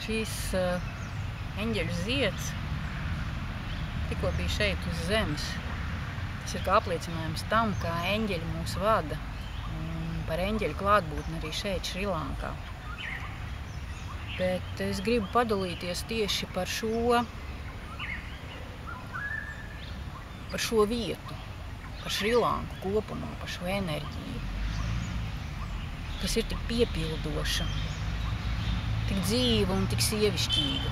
Šīs eņģeļu zieds tikko bija šeit uz zemes. Tas ir kā apliecinājums tam, kā eņģeļi mūs vada un par eņģeļu klātbūtni arī šeit, Šrilankā. Bet es gribu padalīties tieši par šo vietu, par Šrilanku kopumā, par šo enerģiju, kas ir tik piepildoša, tik dzīva un tik sievišķīga.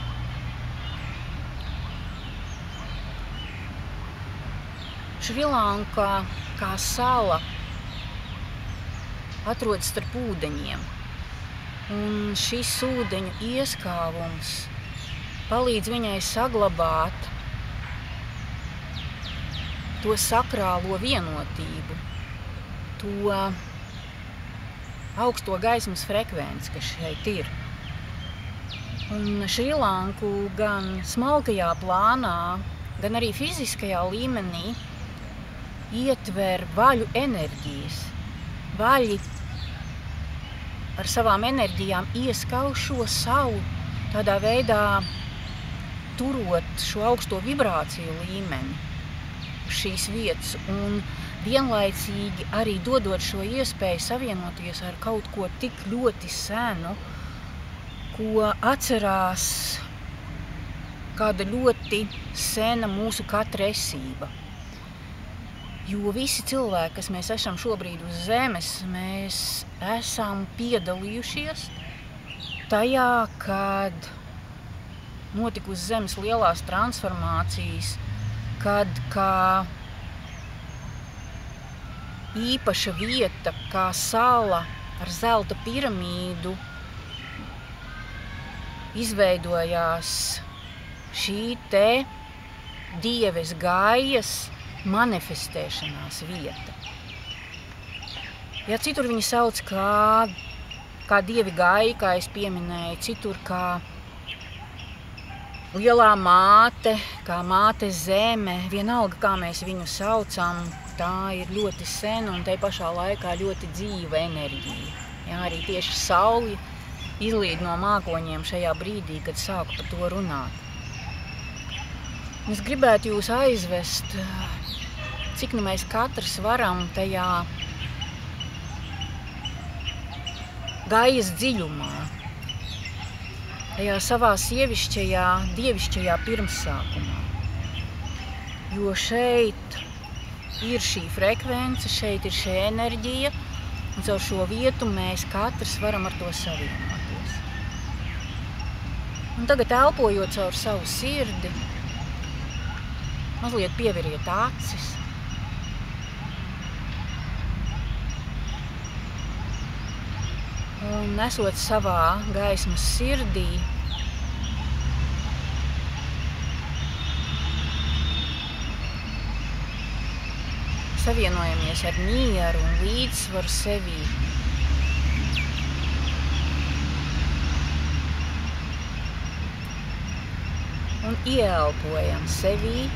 Šrilanka kā sala atrodas starp ūdeņiem, un šis ūdeņu ieskāvums palīdz viņai saglabāt to sakrālo vienotību, to augsto gaismas frekvenci, kas šeit ir. Un Šrilanku gan smalkajā plānā, gan arī fiziskajā līmenī ietver vaļu enerģijas. Vaļi ar savām enerģijām ieskauj šo salu, tādā veidā turot šo augsto vibrāciju līmeni uz šīs vietas un vienlaicīgi arī dodot šo iespēju savienoties ar kaut ko tik ļoti senu, ko atcerās kāda ļoti sena mūsu katra esība. Jo visi cilvēki, kas mēs esam šobrīd uz zemes, mēs esam piedalījušies tajā, kad notika uz zemes lielās transformācijas, kad kā īpaša vieta, kā sala ar zelta piramīdu, izveidojās šī te dieves Gaijas manifestēšanās vieta. Ja citur viņi sauc kā dievi Gaja, kā es pieminēju, citur kā lielā māte, kā māte zeme, vienalga, kā mēs viņu saucam, tā ir ļoti sena un tai pašā laikā ļoti dzīva enerģija. Jā, arī tieši saule izlīd no mākoņiem šajā brīdī, kad sāku par to runāt. Es gribētu jūs aizvest, cik nu mēs katrs varam tajā Gajas dziļumā, tajā savā sievišķajā, dievišķajā pirmsākumā. Jo šeit ir šī frekvence, šeit ir šī enerģija, un caur šo vietu mēs katrs varam ar to savienoties. Un tagad elpojot caur savu sirdi, mazliet pieveriet acis. Un esot savā gaismas sirdī, savienojamies ar mieru un līdzsvaru sevī. Un ieelpojam sevī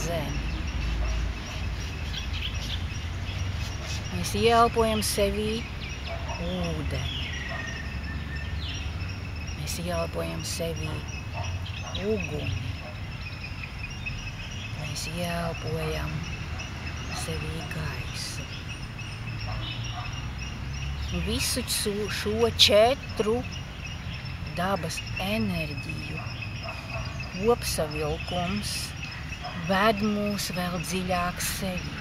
zemi. Mēs ieelpojam sevī ūdeni. Mēs ieelpojam sevī uguni. Mēs ieelpojam sevī gaisu. Un visu šo 4 dabas enerģiju kopsavilkums ved mūs vēl dziļāk sevī,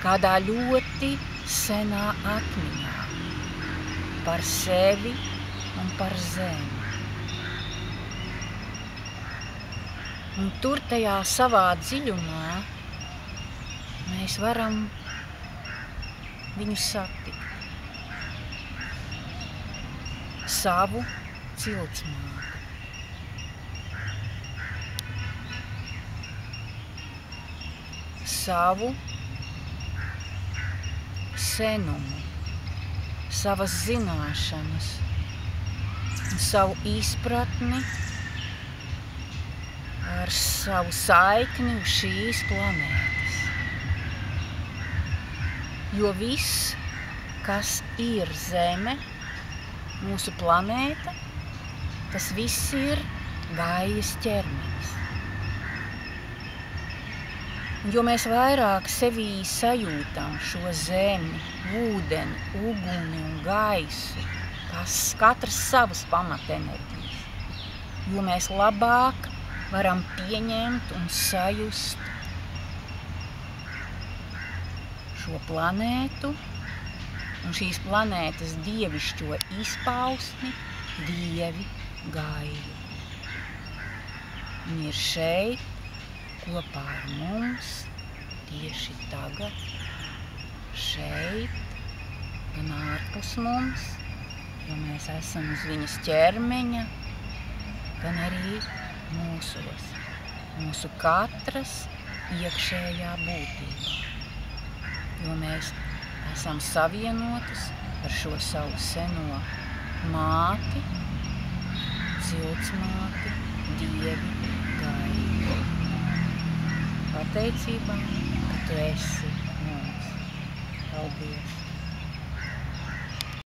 kādā ļoti senā atmiņā par sevi un par zemi. Un tur tajā savā dziļumā mēs varam viņu satikt. Savu ciltsmāku. Savu senumu, savas zināšanas un savu izpratni ar savu saikni uz šīs planētas. Jo viss, kas ir Zeme, mūsu planēta, tas viss ir Gaijas ķermenis. Un jo mēs vairāk sevī sajūtam šo zemi, ūdeni, uguni un gaisu, katrs savas pamatenerģijas, jo mēs labāk varam pieņemt un sajust šo planētu un šīs planētas dievišķo izpausmi, dievi Gaiju. Viņi ir šeit kopā ar mums tieši tagad, šeit, gan ārpus mums, jo mēs esam uz viņas ķermeņa, gan arī mūsos, mūsu katras iekšējā būtībā, jo mēs esam savienotas ar šo savu seno māti, ciltsmāti, dievi Gaiju. Pateicībā, ka tu esi mums. Paldies!